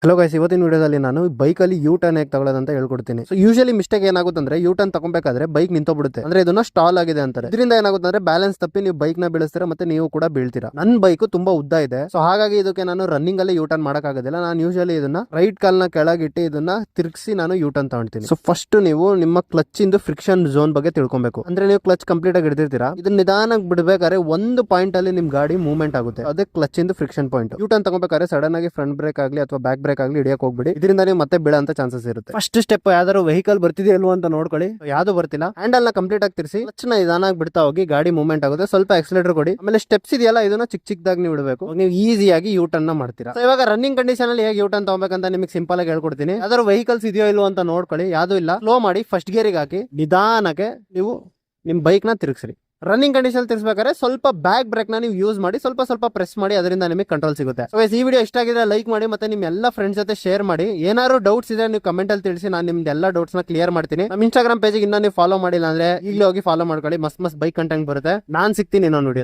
Hello guys, ಇವತ್ತಿನ ವಿಡಿಯೋದಲ್ಲಿ ನಾನು ಬೈಕಲ್ಲಿ ಯೂ ಟರ್ನ್ ಹೇಗೆ ತಗೊಳ್ಳೋದಂತ ಹೇಳ್ಕೊಡ್ತೀನಿ. ಸೊ ಯೂಶಲಿ ಮಿಸ್ಟೇಕ್ ಏನಾಗುತ್ತೆ ಅಂದ್ರೆ ಯೂ ಟರ್ನ್ ತಗೊಬೇಕಾದ್ರೆ ಬೈಕ್ ನಿಂತೋಗ್ಬಿಡುತ್ತೆ, ಅಂದ್ರೆ ಇದನ್ನ ಸ್ಟಾಲ್ ಆಗಿದೆ ಅಂತಾರೆ. ಇದರಿಂದ ಏನಾಗುತ್ತೆ ಅಂದ್ರೆ ಬ್ಯಾಲೆನ್ಸ್ ತಪ್ಪಿ ನೀವು ಬೈಕ್ ನ ಬೀಳಿಸ್ತೀರಾ, ಮತ್ತೆ ನೀವು ಕೂಡ ಬೀಳ್ತೀರಾ. ನನ್ನ ಬೈಕ್ ತುಂಬಾ ಉದ್ದ ಇದೆ, ಸೊ ಹಾಗಾಗಿ ಇದಕ್ಕೆ ನಾನು ರನ್ನಿಂಗ್ ಅಲ್ಲಿ ಯೂ ಟರ್ನ್ ಮಾಡೋಕ್ಕಾಗೋದಿಲ್ಲ. ನಾನು ಯೂಶಲಿ ಇದನ್ನ ರೈಟ್ ಕಾಲ್ನ ಕೆಳಗಿಟ್ಟು ಇದನ್ನ ತಿರುಗಿಸಿ ನಾನು ಯೂ ಟರ್ನ್ ತಗೊಳ್ತೀನಿ. ಸೊ ಫಸ್ಟ್ ನೀವು ನಿಮ್ಮ ಕ್ಲಚ್ ಇಂದು ಫ್ರಿಕ್ಷನ್ ಝೋನ್ ಬಗ್ಗೆ ತಿಳ್ಕೊಬೇಕು. ಅಂದ್ರೆ ನೀವು ಕ್ಲಚ್ ಕಂಪ್ಲೀಟ್ ಆಗಿ ಹಿಡಿದಿರ್ತೀರಾ, ಇದನ್ನ ನಿಧಾನಕ್ಕೆ ಬಿಡಬೇಕಾದ್ರೆ ಒಂದು ಪಾಯಿಂಟ್ ಅಲ್ಲಿ ನಿಮ್ ಗಾಡಿ ಮೂವ್ಮೆಂಟ್ ಆಗುತ್ತೆ, ಅದೇ ಕ್ಲಚ್ ಇಂದು ಫ್ರಿಕ್ಷನ್ ಪಾಯಿಂಟ್. ಯೂ ಟರ್ನ್ ತಗೋಬೇಕಾದ್ರೆ ಸಡನ್ ಆಗಿ ಫ್ರಂಟ್ ಬ್ರೇಕ್ ಆಗಲಿ ಅಥವಾ ಬ್ಯಾಕ್ ಬ್ರೇಕ್ ಆಗಲಿ ಹಿಡಿಯಕ್ಕೆ ಹೋಗ್ಬಿಡಿ, ಇದರಿಂದ ನೀವು ಮತ್ತೆ ಬೀಳಂತ ಚಾನ್ಸಸ್ ಇರುತ್ತೆ. ಫಸ್ಟ್ ಸ್ಟೆಪ್ ಯಾವ್ದಾದ್ರು ವೆಹಿಕಲ್ ಬರ್ತಿದೆಯಾ ಇಲ್ವೋ ಅಂತ ನೋಡ್ಕೊಳ್ಳಿ. ಯಾವ್ದು ಬರ್ತಿಲ್ಲ, ಹ್ಯಾಂಡಲ್ ನ ಕಂಪ್ಲೀಟ್ ಆಗಿ ತಿರ್ಸಿ ಕ್ಲಚ್ ನ ನಿಧಾನಾಗಿ ಬಿಡ್ತಾ ಹೋಗಿ, ಗಾಡಿ ಮೂವ್ಮೆಂಟ್ ಆಗುತ್ತೆ. ಸ್ವಲ್ಪ ಎಕ್ಸಲೇಟರ್ ಕೊಡಿ, ಆಮೇಲೆ ಸ್ಟೆಪ್ಸ್ ಇದೆಯಲ್ಲ ಇದನ್ನ ಚಿಕ್ಕದಾಗಿ ನೀವು ಬಿಡಬೇಕು, ನೀವು ಈಸಿಯಾಗಿ ಯೂ ಟರ್ನ್ ನ ಮಾಡ್ತೀರಾ. ಸೊ ಇವಾಗ ರನ್ನಿಂಗ್ ಕಂಡೀಷನ್ ಅಲ್ಲಿ ಹೇಗೆ ಯೂ ಟರ್ನ್ ತಗೋಬೇಕಂತ ನಿಮಗೆ ಸಿಂಪಲ್ ಆಗಿ ಹೇಳ್ಕೊಡ್ತೀನಿ. ಯಾವ್ದಾದ್ರು ವೆಹಿಕಲ್ಸ್ ಇದೆಯೋ ಇಲ್ವೋ ಅಂತ ನೋಡ್ಕೊಳ್ಳಿ, ಯಾವ್ದು ಇಲ್ಲ ಸ್ಲೋ ಮಾಡಿ ಫಸ್ಟ್ ಗೇರಿಗೆ ಹಾಕಿ ನಿಧಾನಕ್ಕೆ ನೀವು ನಿಮ್ ಬೈಕ್ ನ ತಿರುಗಿಸ್ರಿ. ರನ್ನಿಂಗ್ ಕಂಡೀಷನ್ ತಿರ್ಸ್ಬೇಕಾದ್ರೆ ಸ್ವಲ್ಪ ಬ್ಯಾಕ್ ಬ್ರೇಕ್ ನ ನೀವು ಯೂಸ್ ಮಾಡಿ ಸ್ವಲ್ಪ ಪ್ರೆಸ್ ಮಾಡಿ, ಅದರಿಂದ ನಿಮಗೆ ಕಂಟ್ರೋಲ್ ಸಿಗುತ್ತೆ. ಸೊ ಈ ವಿಡಿಯೋ ಇಷ್ಟ ಆಗಿದ್ರೆ ಲೈಕ್ ಮಾಡಿ, ಮತ್ತೆ ನಿಮ್ ಎಲ್ಲ ಫ್ರೆಂಡ್ಸ್ ಜೊತೆ ಶೇರ್ ಮಾಡಿ. ಏನಾದ್ರು ಡೌಟ್ಸ್ ಇದೆ ನೀವು ಕಮೆಂಟ್ ಅಲ್ಲಿ ತಿಳಿಸಿ, ನಾನು ನಿಮ್ದು ಎಲ್ಲ ಡೌಟ್ಸ್ ನ ಕ್ಲಿಯರ್ ಮಾಡ್ತೀನಿ. ನಮ್ಮ ಇನ್ಸ್ಟಾಗ್ರಾಮ್ ಪೇಜ್ ಇನ್ನ ನೀವು ಫಾಲೋ ಮಾಡಿಲ್ಲ ಅಂದ್ರೆ ಈಗಲೇ ಹೋಗಿ ಫಾಲೋ ಮಾಡ್ಕೊಳ್ಳಿ, ಮಸ್ತ್ ಬೈಕ್ ಕಂಟೆಂಟ್ ಬರುತ್ತೆ. ನಾನ್ ಸಿಗ್ತೀನಿ ಇನ್ನೊಂದು ವಿಡಿಯೋ.